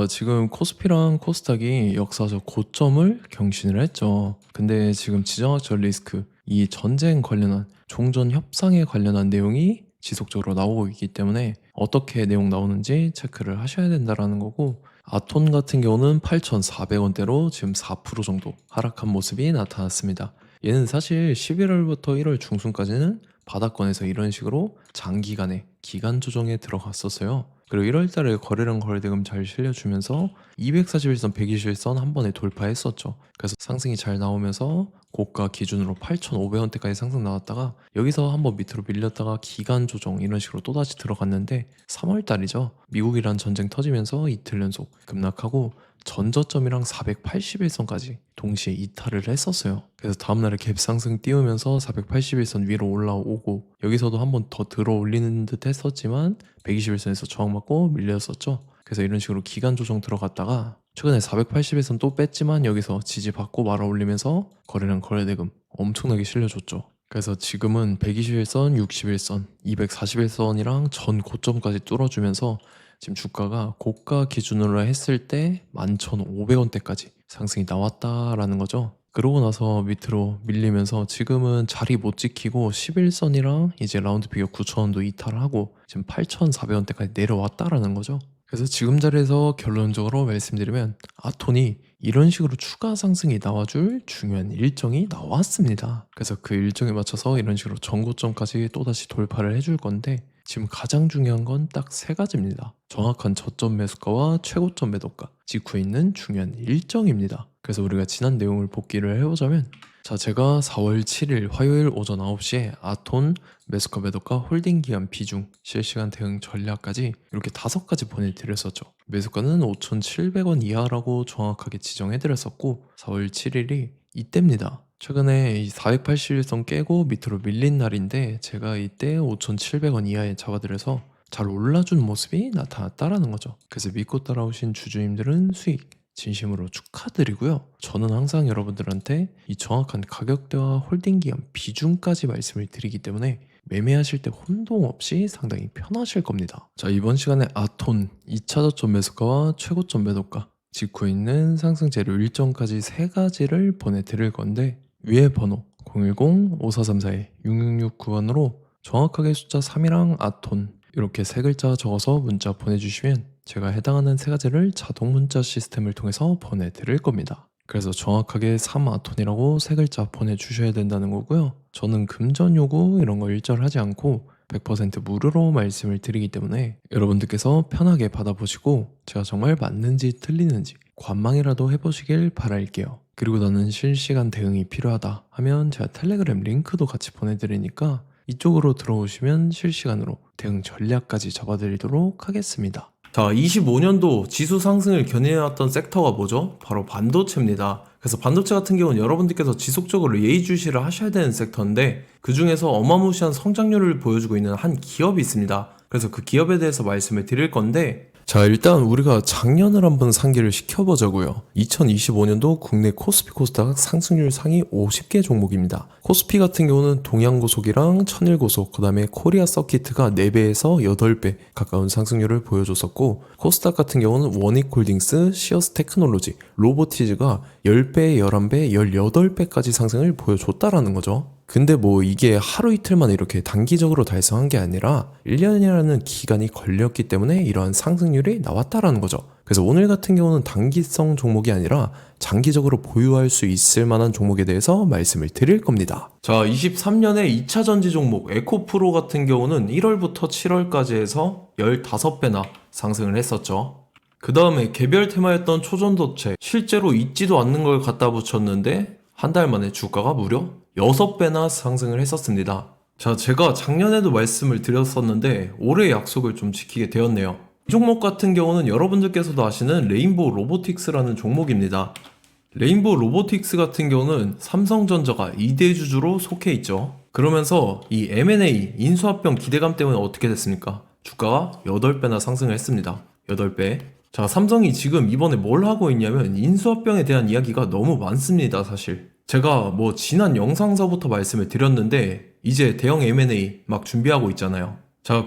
지금 코스피랑 코스닥이 역사적 고점을 경신을 했죠. 근데 지금 지정학적 리스크, 이 전쟁 관련한 종전 협상에 관련한 내용이 지속적으로 나오고 있기 때문에 어떻게 내용 나오는지 체크를 하셔야 된다라는 거고, 아톤 같은 경우는 8,400원대로 지금 4% 정도 하락한 모습이 나타났습니다. 얘는 사실 11월부터 1월 중순까지는 바닥권에서 이런 식으로 장기간의 기간 조정에 들어갔었어요. 그리고 1월 달에 거래량 거래대금 잘 실려주면서 241선, 121선 한 번에 돌파했었죠. 그래서 상승이 잘 나오면서 고가 기준으로 8,500원대까지 상승 나왔다가 여기서 한번 밑으로 밀렸다가 기간 조정 이런 식으로 또다시 들어갔는데 3월 달이죠. 미국이란 전쟁 터지면서 이틀 연속 급락하고 전저점이랑 481선까지 동시에 이탈을 했었어요. 그래서 다음날에 갭상승 띄우면서 481선 위로 올라오고 여기서도 한번 더 들어 올리는 듯 했었지만 121선에서 저항받고 밀렸었죠. 그래서 이런 식으로 기간 조정 들어갔다가 최근에 481선 또 뺐지만 여기서 지지받고 말아 올리면서 거래량 거래대금 엄청나게 실려줬죠. 그래서 지금은 121선, 61선, 241선이랑 전 고점까지 뚫어주면서 지금 주가가 고가 기준으로 했을 때 11,500원대까지 상승이 나왔다라는 거죠. 그러고 나서 밑으로 밀리면서 지금은 자리 못 지키고 11선이랑 이제 라운드 피겨 9,000원도 이탈하고 지금 8,400원대까지 내려왔다라는 거죠. 그래서 지금 자리에서 결론적으로 말씀드리면 아톤이 이런 식으로 추가 상승이 나와줄 중요한 일정이 나왔습니다. 그래서 그 일정에 맞춰서 이런 식으로 전고점까지 또다시 돌파를 해줄 건데 지금 가장 중요한 건 딱 세 가지입니다. 정확한 저점 매수가와 최고점 매도가, 직후에 있는 중요한 일정입니다. 그래서 우리가 지난 내용을 복기를 해보자면 제가 4월 7일 화요일 오전 9시에 아톤 매수가 매도가 홀딩 기간 비중 실시간 대응 전략까지 이렇게 5가지 보내드렸었죠. 매수가는 5,700원 이하라고 정확하게 지정해드렸었고 4월 7일이 이때입니다. 최근에 이 481선 깨고 밑으로 밀린 날인데 제가 이때 5,700원 이하에 잡아드려서 잘 올라준 모습이 나타났다라는 거죠. 그래서 믿고 따라오신 주주님들은 수익 진심으로 축하드리고요. 저는 항상 여러분들한테 이 정확한 가격대와 홀딩 기간 비중까지 말씀을 드리기 때문에 매매하실 때 혼동 없이 상당히 편하실 겁니다. 이번 시간에 아톤 2차 저점 매수가와 최고점 매도가 직후에 있는 상승 재료 일정까지 세 가지를 보내드릴 건데 위에 번호 010-5434-6669번으로 정확하게 숫자 3이랑 아톤 이렇게 세 글자 적어서 문자 보내주시면 제가 해당하는 세 가지를 자동 문자 시스템을 통해서 보내드릴 겁니다. 그래서 정확하게 3아톤이라고 세 글자 보내주셔야 된다는 거고요. 저는 금전 요구 이런 거 일절하지 않고 100% 무료로 말씀을 드리기 때문에 여러분들께서 편하게 받아보시고 제가 정말 맞는지 틀리는지 관망이라도 해보시길 바랄게요. 그리고 나는 실시간 대응이 필요하다 하면 제가 텔레그램 링크도 같이 보내드리니까 이쪽으로 들어오시면 실시간으로 대응 전략까지 잡아드리도록 하겠습니다. 25년도 지수 상승을 견인해왔던 섹터가 뭐죠? 바로 반도체입니다. 그래서 반도체 같은 경우는 여러분들께서 지속적으로 예의주시를 하셔야 되는 섹터인데 그 중에서 어마무시한 성장률을 보여주고 있는 한 기업이 있습니다. 그래서 그 기업에 대해서 말씀을 드릴 건데 일단 우리가 작년을 한번 상기를 시켜보자고요. 2025년도 국내 코스피 코스닥 상승률 상위 50개 종목입니다. 코스피 같은 경우는 동양고속이랑 천일고속, 그 다음에 코리아 서키트가 4배에서 8배 가까운 상승률을 보여줬었고 코스닥 같은 경우는 원익홀딩스, 시어스 테크놀로지, 로보티즈가 10배, 11배, 18배까지 상승을 보여줬다라는 거죠. 근데 이게 하루 이틀만 이렇게 단기적으로 달성한 게 아니라 1년이라는 기간이 걸렸기 때문에 이러한 상승률이 나왔다라는 거죠. 그래서 오늘 같은 경우는 단기성 종목이 아니라 장기적으로 보유할 수 있을 만한 종목에 대해서 말씀을 드릴 겁니다. 23년에 2차 전지 종목 에코프로 같은 경우는 1월부터 7월까지 해서 15배나 상승을 했었죠. 그 다음에 개별 테마였던 초전도체 실제로 있지도 않는 걸 갖다 붙였는데 한 달 만에 주가가 무려 6배나 상승을 했었습니다. 제가 작년에도 말씀을 드렸었는데 올해 약속을 좀 지키게 되었네요. 이 종목 같은 경우는 여러분들께서도 아시는 레인보우 로보틱스라는 종목입니다. 레인보우 로보틱스 같은 경우는 삼성전자가 2대 주주로 속해 있죠. 그러면서 이 M&A 인수합병 기대감 때문에 어떻게 됐습니까? 주가가 8배나 상승을 했습니다. 8배. 삼성이 지금 이번에 뭘 하고 있냐면 인수합병에 대한 이야기가 너무 많습니다, 사실. 제가 지난 영상서부터 말씀을 드렸는데 이제 대형 M&A 막 준비하고 있잖아요.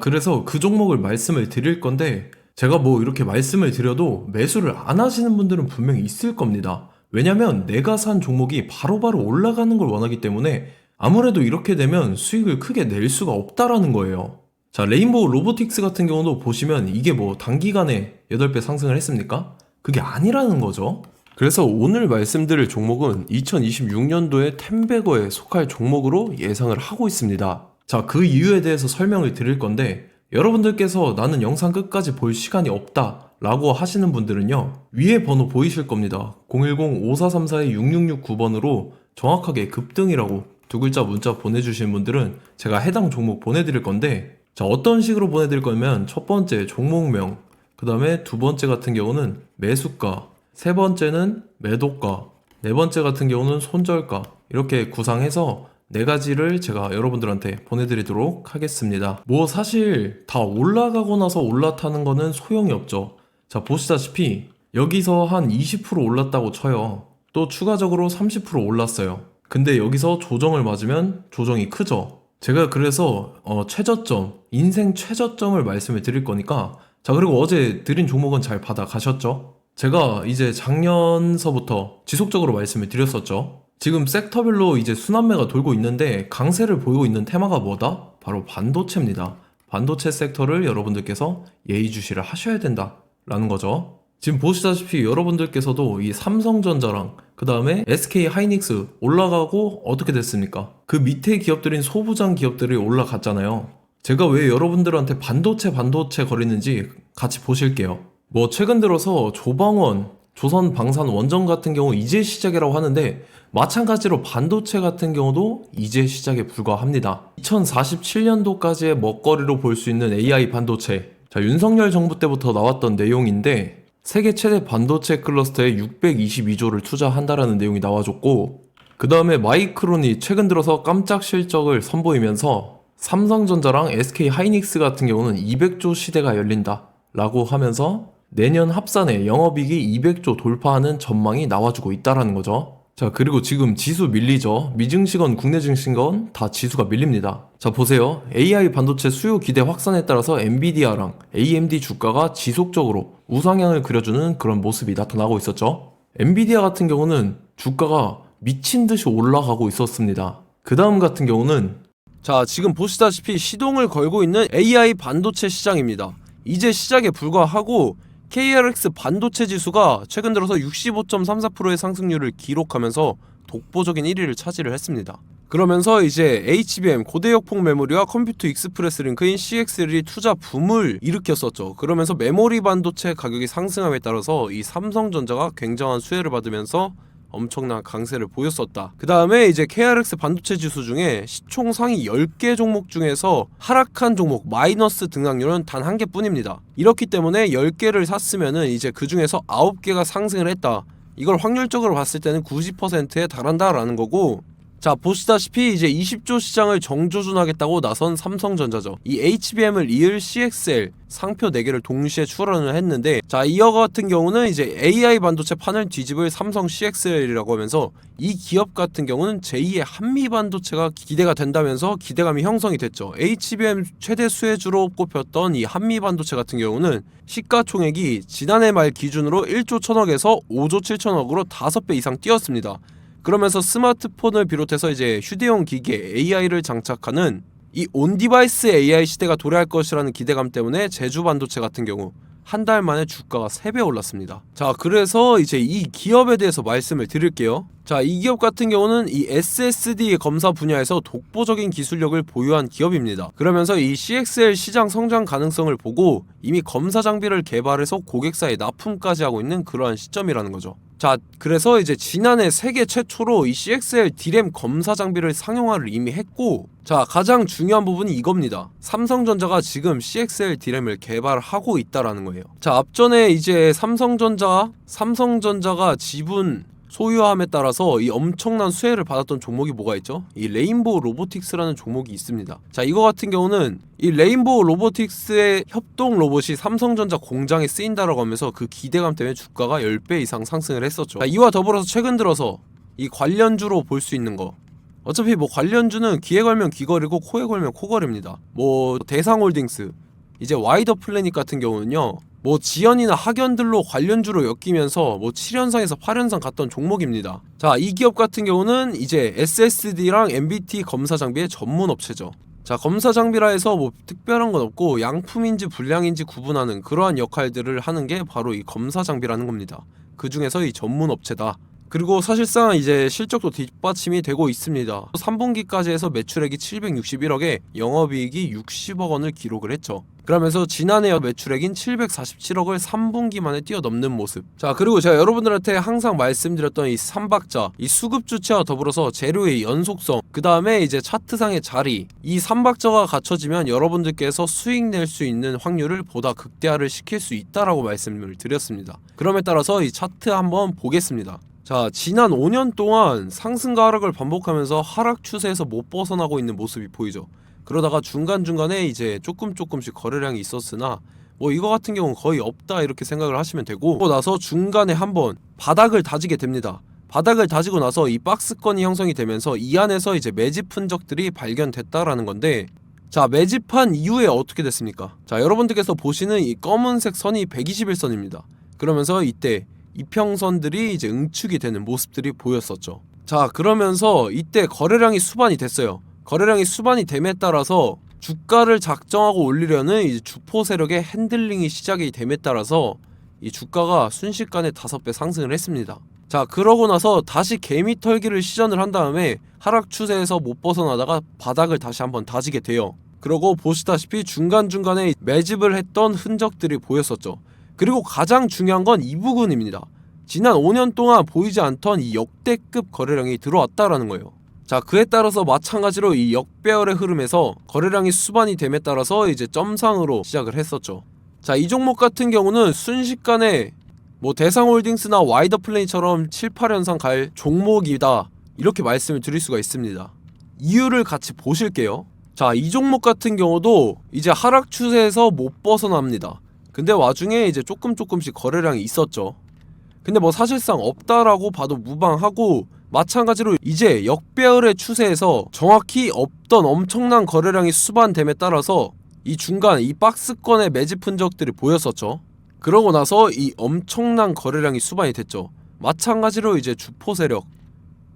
그래서 그 종목을 말씀을 드릴 건데 제가 뭐 이렇게 말씀을 드려도 매수를 안 하시는 분들은 분명히 있을 겁니다. 왜냐면 내가 산 종목이 바로바로 올라가는 걸 원하기 때문에 아무래도 이렇게 되면 수익을 크게 낼 수가 없다라는 거예요. 자, 레인보우 로보틱스 같은 경우도 보시면 이게 뭐 단기간에 8배 상승을 했습니까? 그게 아니라는 거죠. 그래서 오늘 말씀드릴 종목은 2026년도에 템베거에 속할 종목으로 예상을 하고 있습니다. 자, 그 이유에 대해서 설명을 드릴 건데 여러분들께서 나는 영상 끝까지 볼 시간이 없다 라고 하시는 분들은요, 위에 번호 보이실 겁니다. 010-5434-6669번으로 정확하게 급등이라고 두 글자 문자 보내주시는 분들은 제가 해당 종목 보내드릴 건데, 자, 어떤 식으로 보내드릴 거냐면 첫 번째 종목명, 그 다음에 두 번째 같은 경우는 매수가, 세 번째는 매도가, 네 번째 같은 경우는 손절가, 이렇게 구상해서 네 가지를 제가 여러분들한테 보내드리도록 하겠습니다. 뭐 사실 다 올라가고 나서 올라타는 거는 소용이 없죠. 자, 보시다시피 여기서 한 20% 올랐다고 쳐요. 또 추가적으로 30% 올랐어요. 근데 여기서 조정을 맞으면 조정이 크죠. 제가 그래서 최저점, 인생 최저점을 말씀을 드릴 거니까, 자, 그리고 어제 드린 종목은 잘 받아 가셨죠? 제가 이제 작년서부터 지속적으로 말씀을 드렸었죠. 지금 섹터별로 이제 순환매가 돌고 있는데 강세를 보이고 있는 테마가 뭐다? 바로 반도체입니다. 반도체 섹터를 여러분들께서 예의주시를 하셔야 된다라는 거죠. 지금 보시다시피 여러분들께서도 이 삼성전자랑 그 다음에 SK 하이닉스 올라가고 어떻게 됐습니까? 그 밑에 기업들인 소부장 기업들이 올라갔잖아요. 제가 왜 여러분들한테 반도체 거리는지 같이 보실게요. 뭐 최근 들어서 조방원, 조선방산 원전 같은 경우 이제 시작이라고 하는데 마찬가지로 반도체 같은 경우도 이제 시작에 불과합니다. 2047년도까지의 먹거리로 볼 수 있는 AI 반도체. 자, 윤석열 정부 때부터 나왔던 내용인데 세계 최대 반도체 클러스터에 622조를 투자한다라는 내용이 나와줬고, 그 다음에 마이크론이 최근 들어서 깜짝 실적을 선보이면서 삼성전자랑 SK 하이닉스 같은 경우는 200조 시대가 열린다 라고 하면서 내년 합산에 영업이익이 200조 돌파하는 전망이 나와주고 있다라는 거죠. 자, 그리고 지금 지수 밀리죠. 미증시건 국내 증시건 다 지수가 밀립니다. 자, 보세요. AI 반도체 수요 기대 확산에 따라서 엔비디아랑 AMD 주가가 지속적으로 우상향을 그려주는 그런 모습이 나타나고 있었죠. 엔비디아 같은 경우는 주가가 미친 듯이 올라가고 있었습니다. 그 다음 같은 경우는, 자, 지금 보시다시피 시동을 걸고 있는 AI 반도체 시장입니다. 이제 시작에 불과하고 KRX 반도체 지수가 최근 들어서 65.34%의 상승률을 기록하면서 독보적인 1위를 차지를 했습니다. 그러면서 이제 HBM 고대역폭 메모리와 컴퓨터 익스프레스 링크인 CXL이 투자 붐을 일으켰었죠. 그러면서 메모리 반도체 가격이 상승함에 따라서 이 삼성전자가 굉장한 수혜를 받으면서 엄청난 강세를 보였었다. 그 다음에 이제 KRX 반도체 지수 중에 시총 상위 10개 종목 중에서 하락한 종목 마이너스 등락률은 단 한 개뿐입니다. 이렇기 때문에 10개를 샀으면은 이제 그 중에서 9개가 상승을 했다. 이걸 확률적으로 봤을 때는 90%에 달한다라는 거고, 자, 보시다시피 이제 20조 시장을 정조준하겠다고 나선 삼성전자죠. 이 HBM을 이을 CXL 상표 4개를 동시에 출원을 했는데, 자, 이어 같은 경우는 이제 AI 반도체 판을 뒤집을 삼성 CXL이라고 하면서 이 기업 같은 경우는 제2의 한미 반도체가 기대가 된다면서 기대감이 형성이 됐죠. HBM 최대 수혜주로 꼽혔던 이 한미 반도체 같은 경우는 시가총액이 지난해 말 기준으로 1조 1000억에서 5조 7천억으로 5배 이상 뛰었습니다. 그러면서 스마트폰을 비롯해서 이제 휴대용 기기에 AI를 장착하는 이 온디바이스 AI 시대가 도래할 것이라는 기대감 때문에 제주 반도체 같은 경우 한 달 만에 주가가 3배 올랐습니다. 자, 그래서 이제 이 기업에 대해서 말씀을 드릴게요. 자, 이 기업 같은 경우는 이 SSD 검사 분야에서 독보적인 기술력을 보유한 기업입니다. 그러면서 이 CXL 시장 성장 가능성을 보고 이미 검사 장비를 개발해서 고객사에 납품까지 하고 있는 그러한 시점이라는 거죠. 자, 그래서 이제 지난해 세계 최초로 이 CXL D램 검사 장비를 상용화를 이미 했고, 자, 가장 중요한 부분이 이겁니다. 삼성전자가 지금 CXL D램을 개발하고 있다라는 거예요. 자, 앞전에 이제 삼성전자가 지분 소유함에 따라서 이 엄청난 수혜를 받았던 종목이 뭐가 있죠? 이 레인보우 로보틱스라는 종목이 있습니다. 자, 이거 같은 경우는 이 레인보우 로보틱스의 협동 로봇이 삼성전자 공장에 쓰인다라고 하면서 그 기대감 때문에 주가가 10배 이상 상승을 했었죠. 자, 이와 더불어서 최근 들어서 이 관련주로 볼 수 있는 거, 어차피 뭐 관련주는 귀에 걸면 귀걸이고 코에 걸면 코걸이입니다. 뭐 대상홀딩스, 이제 와이더 플래닛 같은 경우는요, 뭐 지연이나 학연들로 관련주로 엮이면서 뭐 7연상에서 8연상 갔던 종목입니다. 자, 이 기업 같은 경우는 이제 SSD랑 MBT 검사 장비의 전문 업체죠. 자, 검사 장비라 해서 뭐 특별한 건 없고 양품인지 불량인지 구분하는 그러한 역할들을 하는 게 바로 이 검사 장비라는 겁니다. 그 중에서 이 전문 업체다. 그리고 사실상 이제 실적도 뒷받침이 되고 있습니다. 3분기까지 해서 매출액이 761억에 영업이익이 60억 원을 기록을 했죠. 그러면서 지난해 매출액인 747억을 3분기 만에 뛰어넘는 모습. 자, 그리고 제가 여러분들한테 항상 말씀드렸던 이 3박자, 이 수급 주체와 더불어서 재료의 연속성, 그 다음에 이제 차트상의 자리, 이 3박자가 갖춰지면 여러분들께서 수익 낼 수 있는 확률을 보다 극대화를 시킬 수 있다라고 말씀을 드렸습니다. 그럼에 따라서 이 차트 한번 보겠습니다. 자, 지난 5년 동안 상승과 하락을 반복하면서 하락 추세에서 못 벗어나고 있는 모습이 보이죠. 그러다가 중간중간에 이제 조금씩 거래량이 있었으나 뭐 이거 같은 경우는 거의 없다 이렇게 생각을 하시면 되고, 그러고 나서 중간에 한번 바닥을 다지게 됩니다. 바닥을 다지고 나서 이 박스권이 형성이 되면서 이 안에서 이제 매집 흔적들이 발견됐다라는 건데, 자, 매집한 이후에 어떻게 됐습니까? 자, 여러분들께서 보시는 이 검은색 선이 121선입니다. 그러면서 이때 이평선들이 이제 응축이 되는 모습들이 보였었죠. 자, 그러면서 이때 거래량이 수반이 됐어요. 거래량이 수반이 됨에 따라서 주가를 작정하고 올리려는 이제 주포 세력의 핸들링이 시작이 됨에 따라서 이 주가가 순식간에 5배 상승을 했습니다. 자, 그러고 나서 다시 개미 털기를 시전을 한 다음에 하락 추세에서 못 벗어나다가 바닥을 다시 한번 다지게 돼요. 그러고 보시다시피 중간중간에 매집을 했던 흔적들이 보였었죠. 그리고 가장 중요한 건 이 부분입니다. 지난 5년 동안 보이지 않던 이 역대급 거래량이 들어왔다라는 거예요. 자, 그에 따라서 마찬가지로 이 역배열의 흐름에서 거래량이 수반이 됨에 따라서 이제 점상으로 시작을 했었죠. 자, 이 종목 같은 경우는 순식간에 뭐 대상홀딩스나 와이더플레이처럼 7, 8연상 갈 종목이다 이렇게 말씀을 드릴 수가 있습니다. 이유를 같이 보실게요. 자, 이 종목 같은 경우도 이제 하락 추세에서 못 벗어납니다. 근데 와중에 이제 조금씩 거래량이 있었죠. 근데 뭐 사실상 없다라고 봐도 무방하고, 마찬가지로 이제 역배열의 추세에서 정확히 없던 엄청난 거래량이 수반됨에 따라서 이 중간 이 박스권의 매집 흔적들이 보였었죠. 그러고 나서 이 엄청난 거래량이 수반이 됐죠. 마찬가지로 이제 주포 세력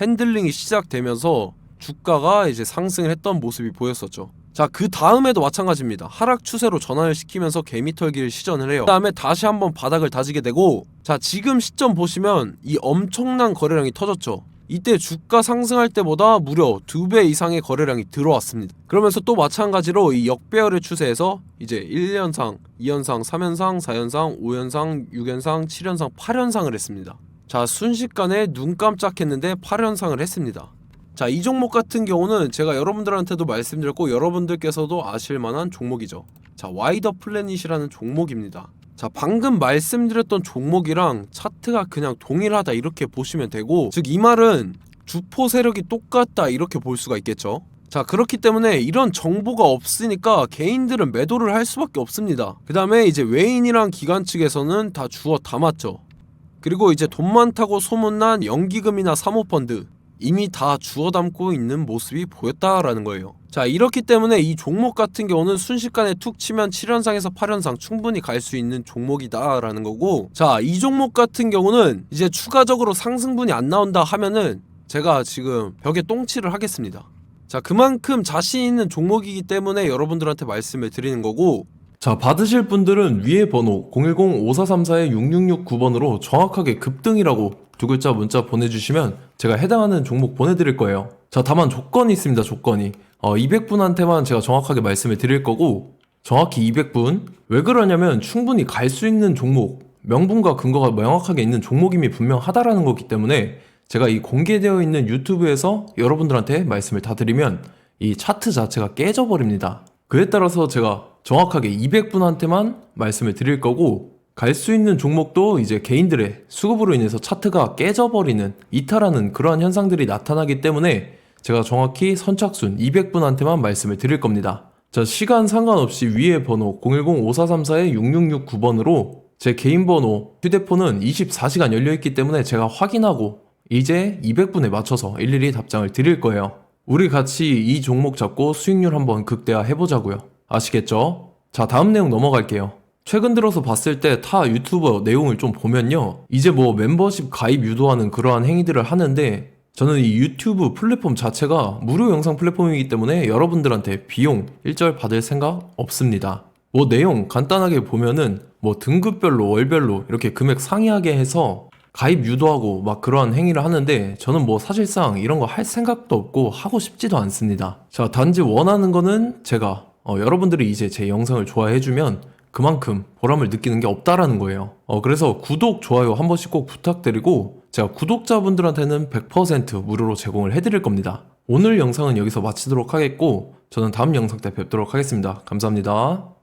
핸들링이 시작되면서 주가가 이제 상승을 했던 모습이 보였었죠. 자, 그 다음에도 마찬가지입니다. 하락 추세로 전환을 시키면서 개미털기를 시전을 해요. 그 다음에 다시 한번 바닥을 다지게 되고, 자, 지금 시점 보시면 이 엄청난 거래량이 터졌죠. 이때 주가 상승할 때보다 무려 2배 이상의 거래량이 들어왔습니다. 그러면서 또 마찬가지로 이 역배열의 추세에서 이제 1연상, 2연상, 3연상, 4연상, 5연상, 6연상, 7연상, 8연상을 했습니다. 자, 순식간에 눈 깜짝했는데 8연상을 했습니다. 자, 이 종목 같은 경우는 제가 여러분들한테도 말씀드렸고 여러분들께서도 아실만한 종목이죠. 자, 와이더 플래닛이라는 종목입니다. 자, 방금 말씀드렸던 종목이랑 차트가 그냥 동일하다 이렇게 보시면 되고, 즉 이 말은 주포 세력이 똑같다 이렇게 볼 수가 있겠죠. 자, 그렇기 때문에 이런 정보가 없으니까 개인들은 매도를 할 수밖에 없습니다. 그 다음에 이제 외인이랑 기관 측에서는 다 주워 담았죠. 그리고 이제 돈 많다고 소문난 연기금이나 사모펀드 이미 다 주워 담고 있는 모습이 보였다라는 거예요. 자, 이렇기 때문에 이 종목 같은 경우는 순식간에 툭 치면 7연상에서 8연상 충분히 갈 수 있는 종목이다 라는 거고, 자, 이 종목 같은 경우는 이제 추가적으로 상승분이 안 나온다 하면은 제가 지금 벽에 똥칠을 하겠습니다. 자, 그만큼 자신 있는 종목이기 때문에 여러분들한테 말씀을 드리는 거고, 자, 받으실 분들은 위에 번호 010-5434-6669번으로 정확하게 급등이라고 두 글자 문자 보내주시면 제가 해당하는 종목 보내드릴 거예요. 자, 다만 조건이 있습니다. 조건이 200분한테만 제가 정확하게 말씀을 드릴 거고, 정확히 200분. 왜 그러냐면 충분히 갈 수 있는 종목, 명분과 근거가 명확하게 있는 종목임이 분명하다라는 거기 때문에 제가 이 공개되어 있는 유튜브에서 여러분들한테 말씀을 다 드리면 이 차트 자체가 깨져버립니다. 그에 따라서 제가 정확하게 200분한테만 말씀을 드릴 거고, 갈 수 있는 종목도 이제 개인들의 수급으로 인해서 차트가 깨져버리는, 이탈하는 그러한 현상들이 나타나기 때문에 제가 정확히 선착순 200분한테만 말씀을 드릴 겁니다. 자, 시간 상관없이 위에 번호 010-5434-6669번으로 제 개인 번호, 휴대폰은 24시간 열려있기 때문에 제가 확인하고 이제 200분에 맞춰서 일일이 답장을 드릴 거예요. 우리 같이 이 종목 잡고 수익률 한번 극대화 해보자고요. 아시겠죠? 자, 다음 내용 넘어갈게요. 최근 들어서 봤을 때 타 유튜버 내용을 좀 보면요. 이제 뭐 멤버십 가입 유도하는 그러한 행위들을 하는데 저는 이 유튜브 플랫폼 자체가 무료 영상 플랫폼이기 때문에 여러분들한테 비용 일절 받을 생각 없습니다. 뭐 내용 간단하게 보면은 뭐 등급별로 월별로 이렇게 금액 상이하게 해서 가입 유도하고 막 그러한 행위를 하는데 저는 뭐 사실상 이런 거 할 생각도 없고 하고 싶지도 않습니다. 자, 단지 원하는 거는 제가 여러분들이 이제 제 영상을 좋아해주면 그만큼 보람을 느끼는 게 없다라는 거예요. 그래서 구독, 좋아요 한 번씩 꼭 부탁드리고 제가 구독자분들한테는 100% 무료로 제공을 해드릴 겁니다. 오늘 영상은 여기서 마치도록 하겠고 저는 다음 영상 때 뵙도록 하겠습니다. 감사합니다.